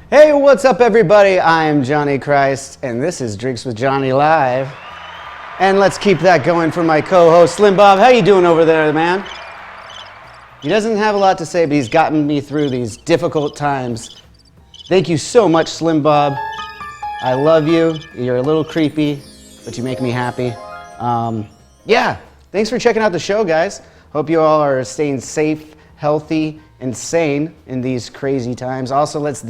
Hey, what's up, everybody? I'm Johnny Christ, and this is Drinks with Johnny Live. And let's keep that going for my co-host, Slim Bob. How you doing over there, man? He doesn't have a lot to say, but he's gotten me through these difficult times. Thank you so much, Slim Bob. I love you. You're a little creepy, but you make me happy. Yeah, thanks for checking out the show, guys. Hope you all are staying safe, healthy, and sane in these crazy times. Also, let's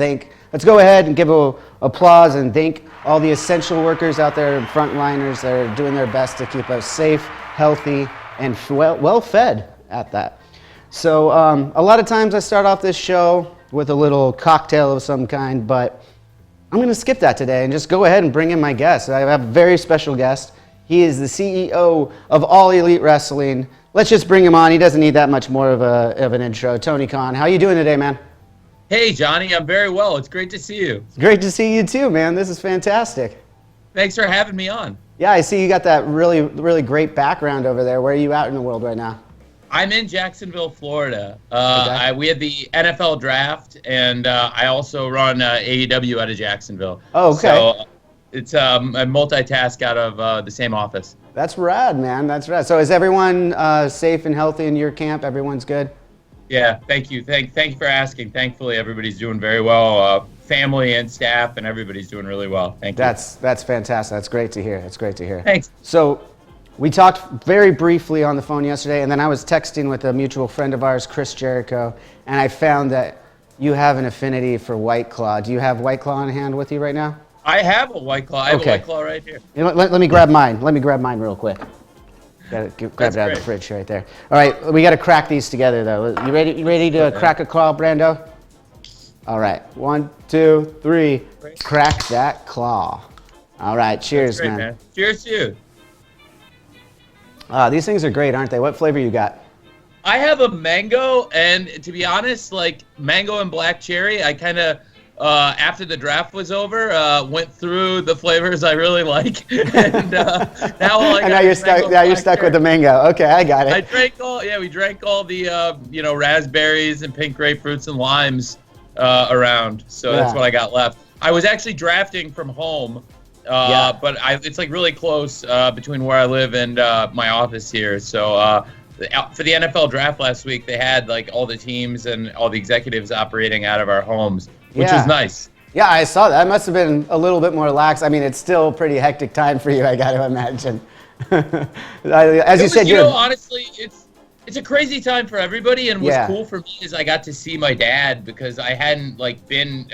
go ahead and give applause and thank all the essential workers out there, frontliners that are doing their best to keep us safe, healthy, and well fed at that. So a lot of times I start off this show with a little cocktail of some kind, but I'm going to skip that today and just go ahead and bring in my guest. I have a very special guest. He is the CEO of All Elite Wrestling. Let's just bring him on. He doesn't need that much more of an intro. Tony Khan, how you doing today, man? Hey, Johnny, I'm very well. It's great to see you. It's great to see you too, man. This is fantastic. Thanks for having me on. Yeah, I see you got that really, really great background over there. Where are you out in the world right now? I'm in Jacksonville, Florida. Okay. We had the NFL draft, and I also run AEW out of Jacksonville. Oh, okay. So it's a multitask out of the same office. That's rad, man. That's rad. So is everyone safe and healthy in your camp? Everyone's good? Yeah, thank you. Thank you for asking. Thankfully, everybody's doing very well. Family and staff, and everybody's doing really well. Thank you. That's fantastic. That's great to hear. That's great to hear. Thanks. So we talked very briefly on the phone yesterday, and then I was texting with a mutual friend of ours, Chris Jericho, and I found that you have an affinity for White Claw. Do you have White Claw on hand with you right now? I have a White Claw. I have a White Claw right here. You know, let me grab mine. Let me grab mine real quick. Grab it out of the fridge right there. All right, we got to crack these together, though. You ready? You ready to crack a claw, Brando? All right, 1, 2, 3. Crack that claw. All right, cheers, That's great, man. Cheers to you. These things are great, aren't they? What flavor you got? I have a mango, and to be honest, like mango and black cherry, I kind of, after the draft was over, went through the flavors I really like, and now all I got and now you're is stuck. mango Now you're black stuck cherry. with the mango. Okay, I got it. We drank all the, raspberries and pink grapefruits and limes around, so that's what I got left. I was actually drafting from home, but it's like really close between where I live and my office here, so for the NFL draft last week, they had like all the teams and all the executives operating out of our homes, which was nice. Yeah, I saw that. It must have been a little bit more lax. I mean, it's still a pretty hectic time for you, I got to imagine. As you said, honestly, it's a crazy time for everybody, and what's cool for me is I got to see my dad because I hadn't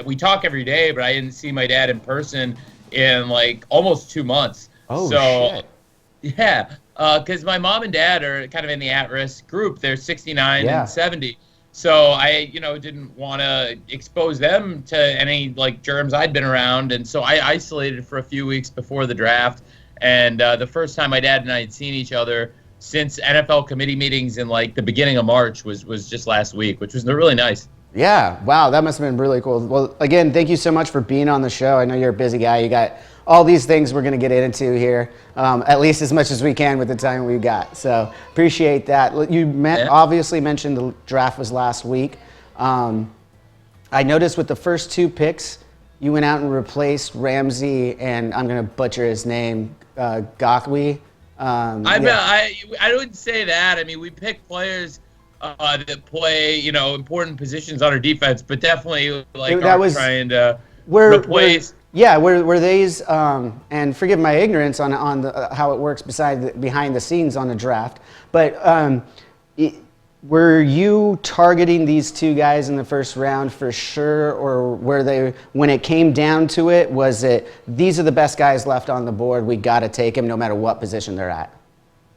we talk every day, but I didn't see my dad in person in like almost 2 months. Oh, shit. Yeah. Because my mom and dad are kind of in the at-risk group. They're 69 and 70. So I, didn't want to expose them to any germs I'd been around. And so I isolated for a few weeks before the draft. And the first time my dad and I had seen each other since NFL committee meetings in the beginning of March was just last week, which was really nice. Yeah. Wow. That must have been really cool. Well, again, thank you so much for being on the show. I know you're a busy guy. You got all these things we're going to get into here, at least as much as we can with the time we've got. So appreciate that. You obviously mentioned the draft was last week. I noticed with the first 2 picks, you went out and replaced Ramsey, and I'm going to butcher his name, Gothwe. I wouldn't say that. I mean, we picked players that play, important positions on our defense, but definitely trying to replace. Were these, and forgive my ignorance on how it works behind the scenes on the draft, but were you targeting these 2 guys in the first round for sure, or were they, when it came down to it, was it, these are the best guys left on the board, we got to take them no matter what position they're at?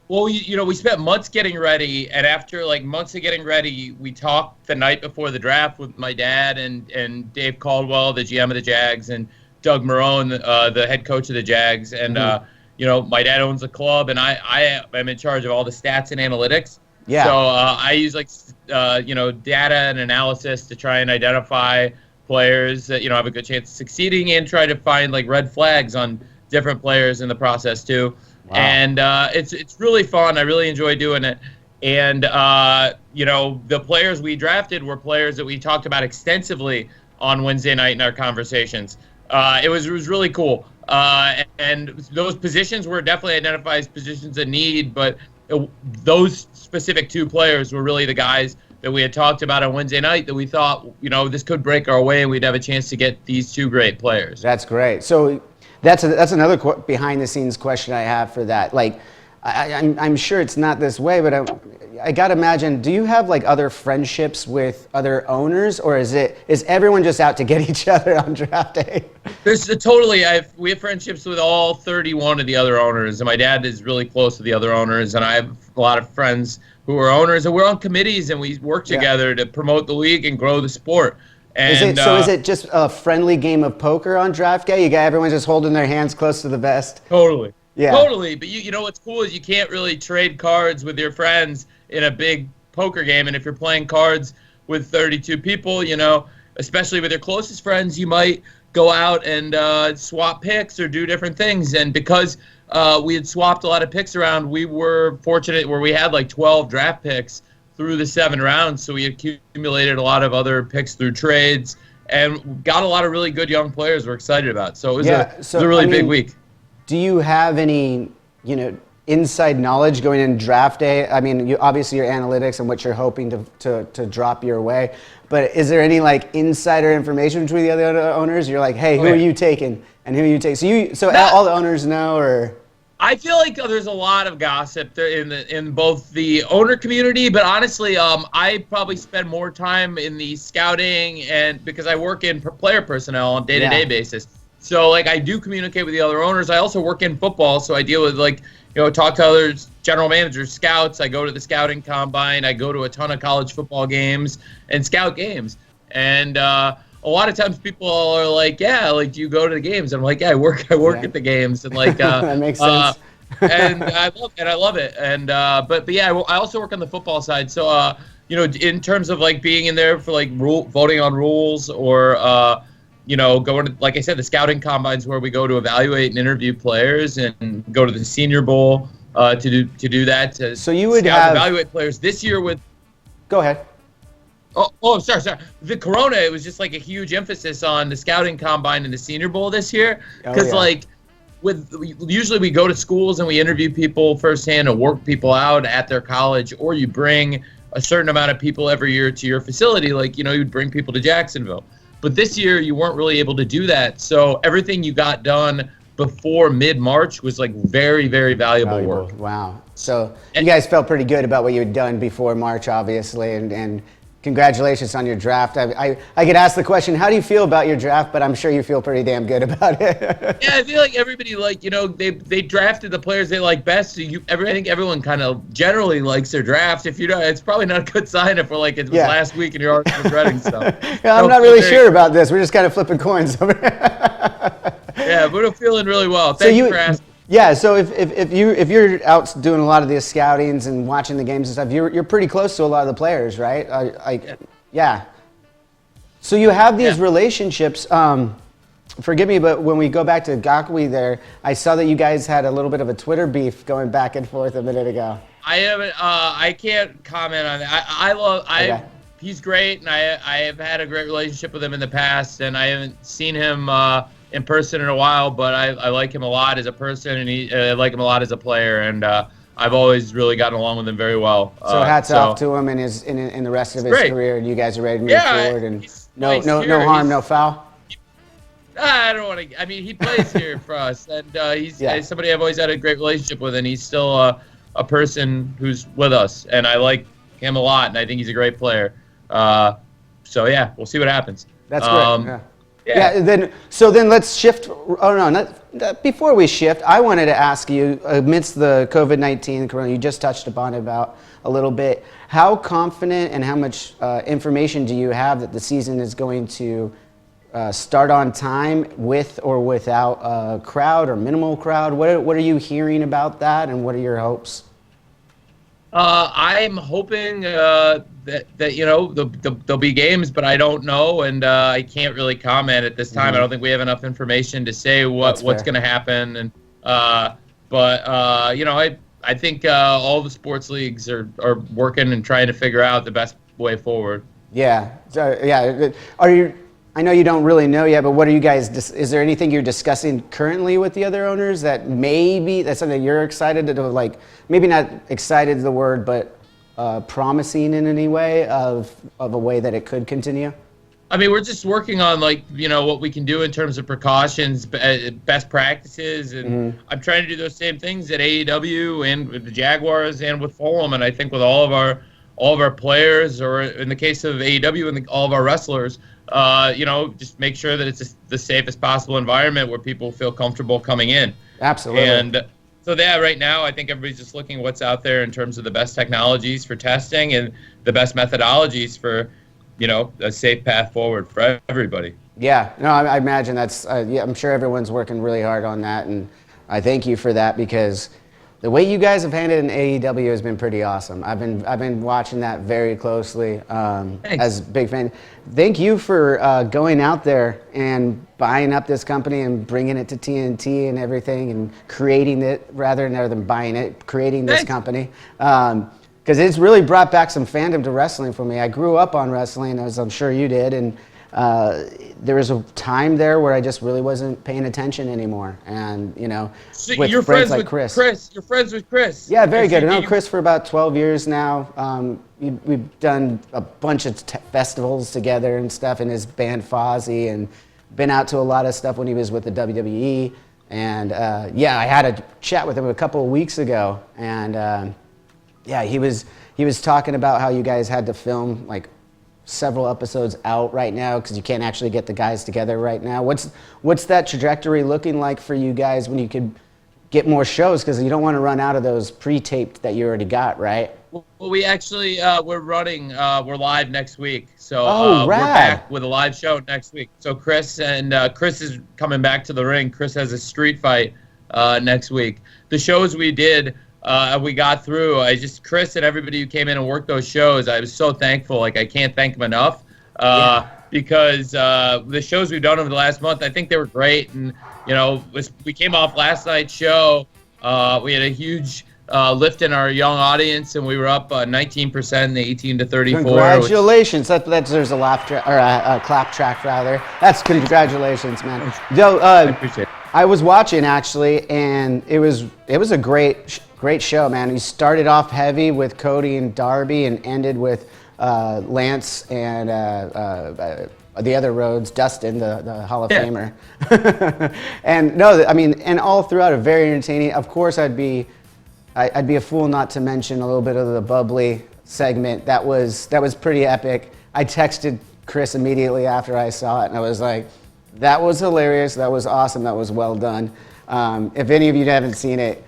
Well, we spent months getting ready, and after months of getting ready, we talked the night before the draft with my dad and Dave Caldwell, the GM of the Jags, and Doug Marrone, the head coach of the Jags. And, my dad owns a club, and I am in charge of all the stats and analytics. Yeah. So I use data and analysis to try and identify players that, have a good chance of succeeding and try to find red flags on different players in the process too. Wow. And it's really fun. I really enjoy doing it. And, the players we drafted were players that we talked about extensively on Wednesday night in our conversations. It was really cool. And those positions were definitely identified as positions of need, but those specific 2 players were really the guys that we had talked about on Wednesday night that we thought, this could break our way and we'd have a chance to get these 2 great players. That's great. So that's another behind the scenes question I have for that. Like, I'm sure it's not this way, but I gotta imagine, do you have like other friendships with other owners, or is everyone just out to get each other on draft day? We have friendships with all 31 of the other owners, and my dad is really close to the other owners, and I have a lot of friends who are owners, and we're on committees and we work together to promote the league and grow the sport. And is it just a friendly game of poker on draft day? You got everyone just holding their hands close to the vest? Totally. Yeah. Totally. But you know what's cool is you can't really trade cards with your friends in a big poker game. And if you're playing cards with 32 people, especially with your closest friends, you might go out and swap picks or do different things. And because we had swapped a lot of picks around, we were fortunate where we had like 12 draft picks through the 7 rounds. So we accumulated a lot of other picks through trades and got a lot of really good young players we're excited about. So it was a really big week. Do you have any, inside knowledge going in draft day? I mean, obviously your analytics and what you're hoping to drop your way, but is there any like insider information between the other owners? You're like, hey, who are you taking and who are you taking? So all the owners know, or? I feel like there's a lot of gossip there in both the owner community, but honestly, I probably spend more time in the scouting and because I work in player personnel on day-to-day basis. So, like, I do communicate with the other owners. I also work in football, so I deal with, talk to others, general managers, scouts. I go to the scouting combine. I go to a ton of college football games and scout games. And a lot of times people are like, yeah, like, do you go to the games? I'm like, yeah, I work at the games. And, like, that makes sense. and I love it. And, but yeah, I also work on the football side. So, in terms of, like, being in there for, like, voting on rules or, going to, like I said, the scouting combines where we go to evaluate and interview players and go to the Senior Bowl to do that. So you would evaluate players this year with. Go ahead. Oh, sorry. The Corona, it was just like a huge emphasis on the scouting combine and the Senior Bowl this year because usually we go to schools and we interview people firsthand and work people out at their college, or you bring a certain amount of people every year to your facility, like you'd bring people to Jacksonville. But this year, you weren't really able to do that. So everything you got done before mid-March was like very, very valuable work. Wow. So you guys felt pretty good about what you had done before March, obviously, and congratulations on your draft. I could ask the question, how do you feel about your draft? But I'm sure you feel pretty damn good about it. Yeah, I feel like everybody, they drafted the players they like best. So I think everyone kind of generally likes their draft. If you don't, it's probably not a good sign if it was last week and you're already regretting stuff. I'm not really sure about this. We're just kind of flipping coins over here. Yeah, but I'm feeling really well. Thank you for asking. Yeah, so if you're out doing a lot of the scoutings and watching the games and stuff, you're pretty close to a lot of the players, right? Yeah. So you have these relationships. Forgive me, but when we go back to Gakwe there, I saw that you guys had a little bit of a Twitter beef going back and forth a minute ago. I haven't. I can't comment on that. He's great, and I have had a great relationship with him in the past, and I haven't seen him in person in a while, but I like him a lot as a person, and I like him a lot as a player, and I've always really gotten along with him very well. So hats off to him and in the rest of his career, and you guys are ready to move forward, and no harm, no foul. I don't want to. I mean, he plays here for us, and he's somebody I've always had a great relationship with, and he's still a person who's with us, and I like him a lot, and I think he's a great player. So yeah, we'll see what happens. That's great. Yeah. Then let's shift. Oh no, not before we shift. I wanted to ask you, amidst the COVID-19 corona, you just touched upon it about a little bit. How confident and how much information do you have that the season is going to start on time with or without a crowd or minimal crowd? What are you hearing about that, and what are your hopes? I'm hoping that there'll be games, but I don't know, and I can't really comment at this time. I don't think we have enough information to say what's going to happen, and I think all the sports leagues are working and trying to figure out the best way forward. Yeah. So are you? I know you don't really know yet, but what are you guys, is there anything you're discussing currently with the other owners that maybe, that's something you're excited to, like, maybe not excited is the word, but promising in any way of a way that it could continue? I mean, we're just working on, like, you know, what we can do in terms of precautions, best practices, and I'm trying to do those same things at AEW and with the Jaguars and with Fulham, and I think with all of our players, or in the case of AEW and all of our wrestlers, you know, just make sure that it's the safest possible environment where people feel comfortable coming in. Absolutely. And so right now, I think everybody's just looking at what's out there in terms of the best technologies for testing and the best methodologies for, you know, a safe path forward for everybody. Yeah, no, I imagine that's, yeah, I'm sure everyone's working really hard on that, and I thank you for that, because the way you guys have handled in AEW has been pretty awesome. I've been watching that very closely as a big fan. Thank you for going out there and buying up this company and bringing it to TNT and everything, and creating it rather than buying it, creating this company. Because it's really brought back some fandom to wrestling for me. I grew up on wrestling, as I'm sure you did, and there was a time there where I just really wasn't paying attention anymore. And, you know, so with you're friends friends like with Chris. You're friends with Chris. Yeah, very good. I know Chris for about 12 years now. We've done a bunch of festivals together and stuff in his band Fozzy, and been out to a lot of stuff when he was with the WWE. And yeah, I had a chat with him a couple of weeks ago, and yeah, he was talking about how you guys had to film like several episodes out right now because you can't actually get the guys together right now. What's that trajectory looking like for you guys when you could get more shows, because you don't want to run out of those pre-taped that you already got, right? Well, we actually we're live next week, so rad. We're back with a live show next week. So Chris is coming back to the ring. Chris has a street fight next week. The shows we did, we got through. Chris and everybody who came in and worked those shows, I was so thankful. Like, I can't thank them enough. Because the shows we've done over the last month, I think they were great. And, you know, we came off last night's show. We had a huge lift in our young audience, and we were up 19% in the 18 to 34. Congratulations! There's a laugh track, or a clap track rather. That's congratulations, man. I appreciate it. I was watching actually, and it was a great show, man. You started off heavy with Cody and Darby, and ended with Lance and the other Rhodes, Dustin, the Hall of Famer. And no, I mean, and all throughout a very entertaining. Of course, I'd be a fool not to mention a little bit of the bubbly segment. That was pretty epic. I texted Chris immediately after I saw it, and I was like, that was hilarious. That was awesome. That was well done. If any of you haven't seen it,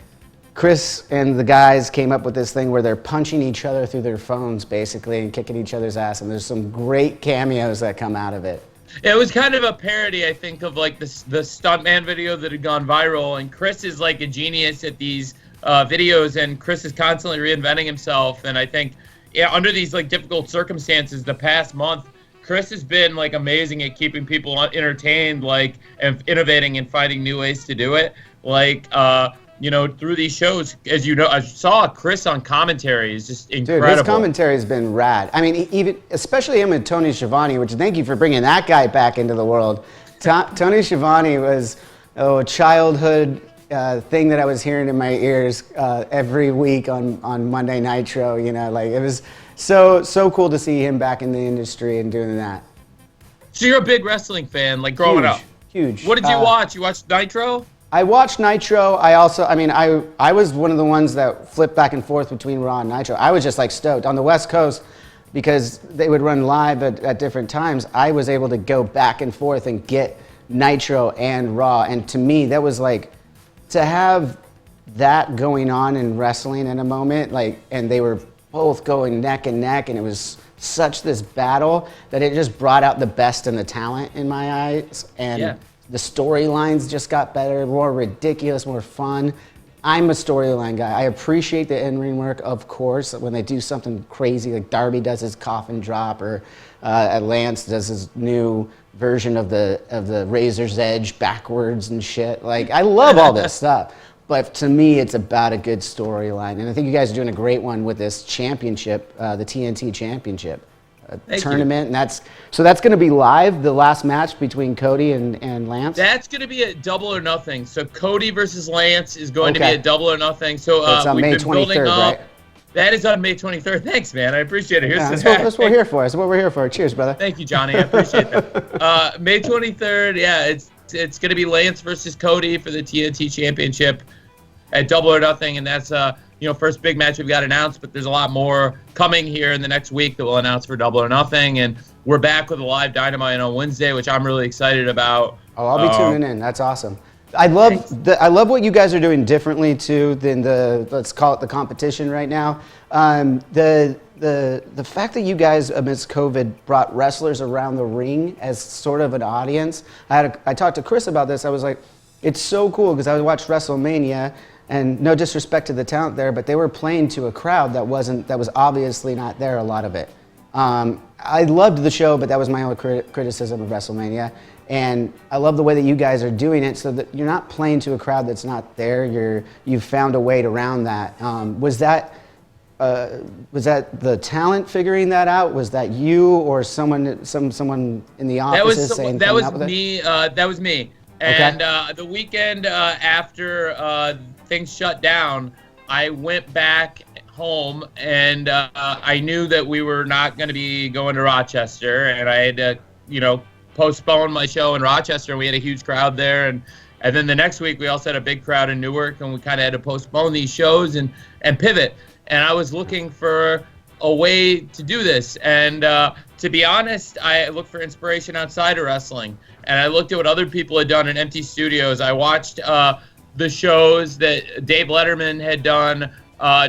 Chris and the guys came up with this thing where they're punching each other through their phones, basically, and kicking each other's ass. And there's some great cameos that come out of it. It was kind of a parody, I think, of like the stuntman video that had gone viral. And Chris is like a genius at these videos, and Chris is constantly reinventing himself. And I think, under these like difficult circumstances, the past month, Chris has been like amazing at keeping people entertained, like, and innovating and finding new ways to do it. Like, you know, through these shows, as you know, I saw Chris on commentary is just incredible. Dude, his commentary has been rad. I mean, even especially him and Tony Schiavone, which thank you for bringing that guy back into the world. Tony Schiavone was a childhood thing that I was hearing in my ears every week on Monday Nitro. You know, like, it was so cool to see him back in the industry and doing that. So you're a big wrestling fan, like growing up. Huge. What did you watch? You watched Nitro? I watched Nitro. I was one of the ones that flipped back and forth between Raw and Nitro. I was just like stoked. On the West Coast, because they would run live at different times, I was able to go back and forth and get Nitro and Raw. And to me, that was like, to have that going on in wrestling in a moment, like, and they were both going neck and neck, and it was such this battle that it just brought out the best in the talent in my eyes. And the storylines just got better, more ridiculous, more fun. I'm a storyline guy. I appreciate the in-ring work, of course, when they do something crazy, like Darby does his coffin drop, or Lance does his new version of the Razor's Edge backwards and shit. Like, I love all this stuff. But to me, it's about a good storyline. And I think you guys are doing a great one with this championship, the TNT championship. tournament, and that's going to be live. The last match between Cody and Lance. That's going to be a double or nothing. So Cody versus Lance is going to be a double or nothing. So it's on we've May been building 23rd, up. Right? That is on May 23rd. Thanks, man. I appreciate it. That's what we're here for. That's what we're here for. Cheers, brother. Thank you, Johnny. I appreciate that. May 23rd. Yeah, it's going to be Lance versus Cody for the TNT Championship at Double or Nothing, and that's first big match we've got announced. But there's a lot more coming here in the next week that we'll announce for Double or Nothing, and we're back with a live Dynamite on Wednesday, which I'm really excited about. Oh, I'll be tuning in. That's awesome. I love what you guys are doing differently too than let's call it the competition right now. The fact that you guys amidst COVID brought wrestlers around the ring as sort of an audience. I talked to Chris about this. I was like, it's so cool because I watched WrestleMania, and no disrespect to the talent there, but they were playing to a crowd that was obviously not there. A lot of it. I loved the show, but that was my only criticism of WrestleMania. And I love the way that you guys are doing it, so that you're not playing to a crowd that's not there. You've found a way around that. Was that the talent figuring that out? Was that you or someone in the office saying that was up with me? It? That was me. And the weekend after things shut down, I went back home, and I knew that we were not going to be going to Rochester, and I had to, postpone my show in Rochester, and we had a huge crowd there, and then the next week we also had a big crowd in Newark, and we kind of had to postpone these shows and pivot. And I was looking for a way to do this, and to be honest, I looked for inspiration outside of wrestling, and I looked at what other people had done in empty studios. I watched the shows that Dave Letterman had done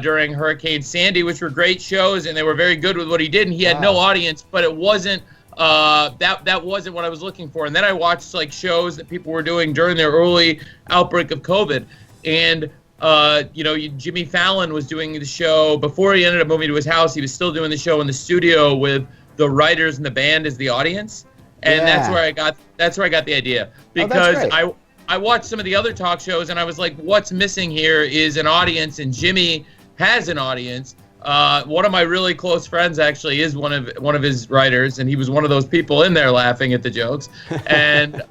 during Hurricane Sandy, which were great shows, and they were very good with what he did, and he had no audience, but it wasn't that wasn't what I was looking for. And then I watched shows that people were doing during their early outbreak of COVID, and Jimmy Fallon was doing the show before he ended up moving to his house. He was still doing the show in the studio with the writers and the band as the audience, and that's where I got the idea, because I watched some of the other talk shows, and I was like, what's missing here is an audience, and Jimmy has an audience. One of my really close friends actually is one of his writers, and he was one of those people in there laughing at the jokes. And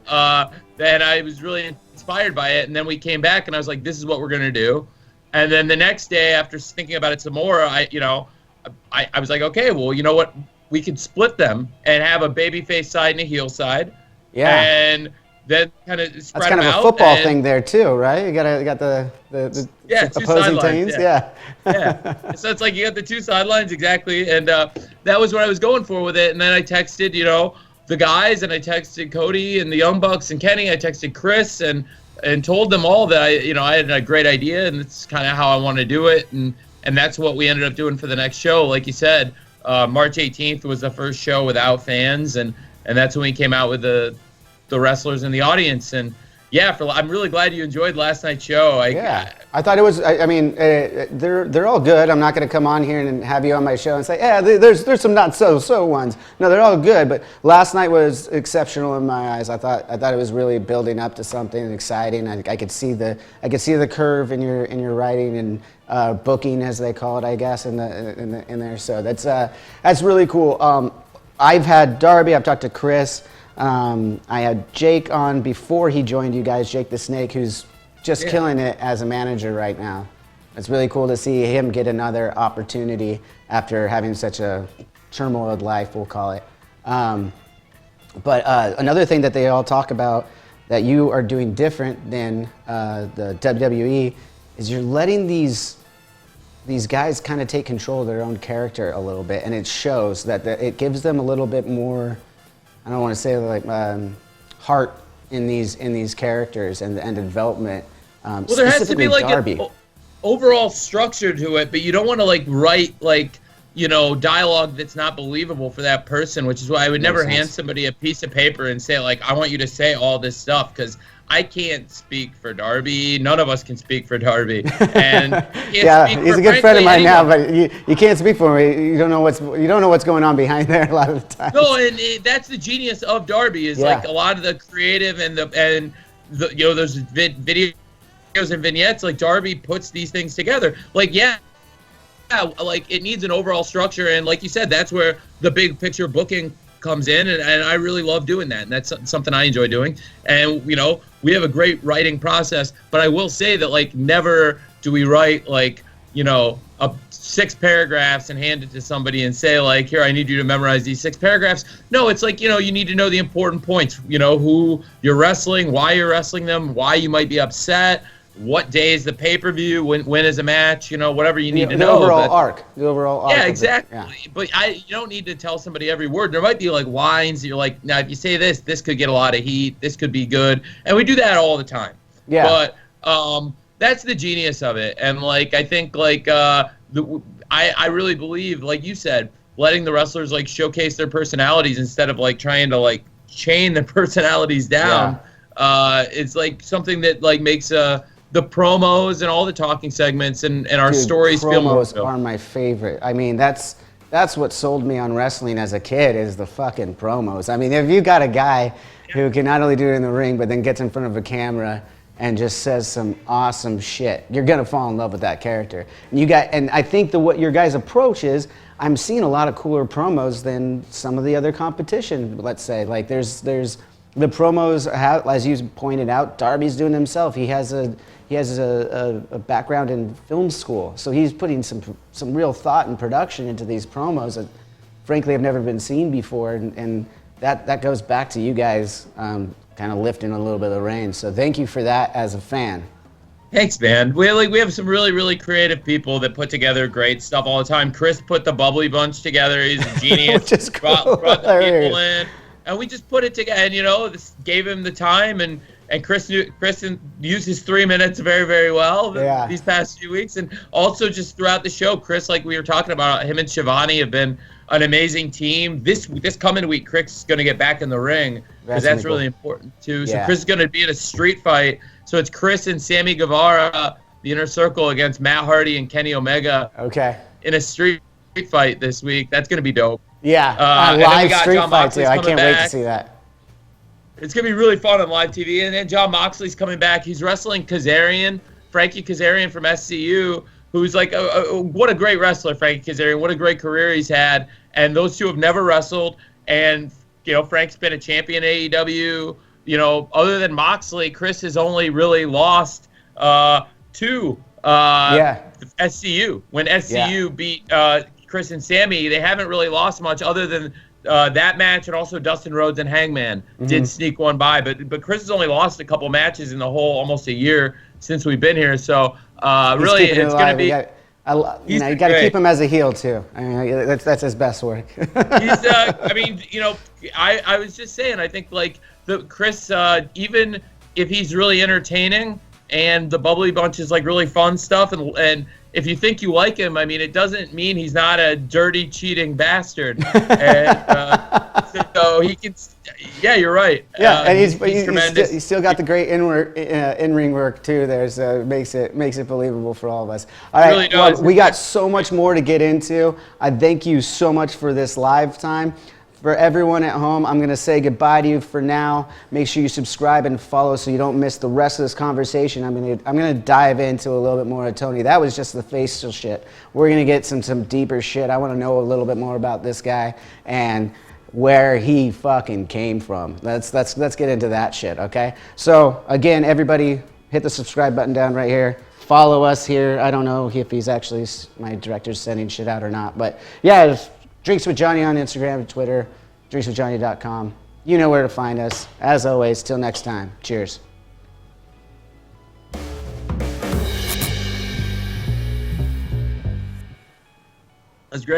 then I was really inspired by it. And then we came back, and I was like, this is what we're gonna do. And then the next day, after thinking about it some more, I was like, okay, well, you know what? We could split them and have a babyface side and a heel side. Yeah. And then kind of spread them out. That's kind of a football thing there too, right? You got the opposing teams. Yeah. So it's like you got the two sidelines, exactly, and that was what I was going for with it. And then I texted, the guys, and I texted Cody and the Young Bucks and Kenny. I texted Chris and told them all that I had a great idea, and it's kind of how I want to do it, and that's what we ended up doing for the next show. Like you said, March 18th was the first show without fans, and that's when we came out with the wrestlers in the audience. And I'm really glad you enjoyed last night's show. I thought it was. I mean, they're all good. I'm not going to come on here and have you on my show and say, there's some not so ones. No, they're all good. But last night was exceptional in my eyes. I thought it was really building up to something exciting. I could see the curve in your writing and booking, as they call it, I guess, in there. So that's really cool. I've had Darby. I've talked to Chris. I had Jake on before he joined you guys, Jake the Snake, who's just killing it as a manager right now. It's really cool to see him get another opportunity after having such a turmoiled life, we'll call it. But another thing that they all talk about that you are doing different than the WWE is you're letting these guys kind of take control of their own character a little bit, and it shows that it gives them a little bit more, I don't want to say heart in these characters and development. Well, there has to be an overall structure to it, but you don't want to write dialogue that's not believable for that person, which is why I would never hand somebody a piece of paper and say I want you to say all this stuff, because I can't speak for Darby. None of us can speak for Darby. And he's a good friend of mine now, but you can't speak for him. You don't know what's going on behind there a lot of the time. No, and that's the genius of Darby is a lot of the creative and those videos and vignettes. Darby puts these things together. like it needs an overall structure, and like you said, that's where the big picture booking comes in, and I really love doing that, and that's something I enjoy doing. And we have a great writing process, but I will say that like never do we write like 6 paragraphs and hand it to somebody and say like, here, I need you to memorize these 6 paragraphs. No, it's like, you need to know the important points, who you're wrestling, why you're wrestling them, why you might be upset, what day is the pay-per-view, when is a match, whatever you need to know. The overall arc. Yeah, exactly. Yeah. But you don't need to tell somebody every word. There might be like lines that you're like, now if you say this could get a lot of heat, this could be good. And we do that all the time. Yeah. But that's the genius of it. And like I think like I really believe, like you said, letting the wrestlers like showcase their personalities instead of like trying to like chain their personalities down. Yeah. It's like something that like makes the promos and all the talking segments and our stories feel more. Promos are my favorite. I mean, that's what sold me on wrestling as a kid, is the fucking promos. I mean, if you got a guy who can not only do it in the ring, but then gets in front of a camera and just says some awesome shit, you're gonna fall in love with that character. And I think what your guys' approach is, I'm seeing a lot of cooler promos than some of the other competition. Let's say, like there's the promos, as you pointed out, Darby's doing himself. He has a background in film school, so he's putting some real thought and production into these promos that, frankly, have never been seen before, and that goes back to you guys kind of lifting a little bit of the reins. So thank you for that as a fan. Thanks, man. We have some really, really creative people that put together great stuff all the time. Chris put the Bubbly Bunch together. He's a genius. Which is cool. Brought the people in. And we just put it together, and this gave him the time, and Chris used his 3 minutes very, very well these past few weeks, and also just throughout the show, Chris, like we were talking about, him and Shivani have been an amazing team. This coming week, Chris is going to get back in the ring because that's really important too. So Chris is going to be in a street fight. So it's Chris and Sammy Guevara, the Inner Circle, against Matt Hardy and Kenny Omega. Okay. In a street fight this week. That's going to be dope. Yeah, live street fight too. I can't wait to see that. It's going to be really fun on live TV. And then John Moxley's coming back. He's wrestling Kazarian, Frankie Kazarian from SCU, who's like, what a great wrestler, Frankie Kazarian. What a great career he's had. And those two have never wrestled. And, Frank's been a champion in AEW. Other than Moxley, Chris has only really lost to SCU. When SCU beat Chris and Sammy, they haven't really lost much other than that match, and also Dustin Rhodes and Hangman did sneak one by. But Chris has only lost a couple matches in the whole almost a year since we've been here. So really, it's going to be. You got to keep him as a heel too. I mean, that's his best work. He's. I was just saying. I think like Chris, even if he's really entertaining and the Bubbly Bunch is like really fun stuff, and if you think you like him, I mean, it doesn't mean he's not a dirty, cheating bastard. And so he can. Yeah, you're right. Yeah, and he's tremendous. He's still got the great in-ring work too. Makes it believable for all of us. All right, really does. We got so much more to get into. I thank you so much for this live time. For everyone at home, I'm going to say goodbye to you for now. Make sure you subscribe and follow so you don't miss the rest of this conversation. I'm going to dive into a little bit more of Tony. That was just the facial shit. We're going to get some deeper shit. I want to know a little bit more about this guy and where he fucking came from. Let's get into that shit, okay? So, again, everybody, hit the subscribe button down right here. Follow us here. I don't know if he's actually, my director's sending shit out or not, but yeah, Drinks with Johnny on Instagram and Twitter, drinkswithjohnny.com. You know where to find us. As always, till next time. Cheers. That's great.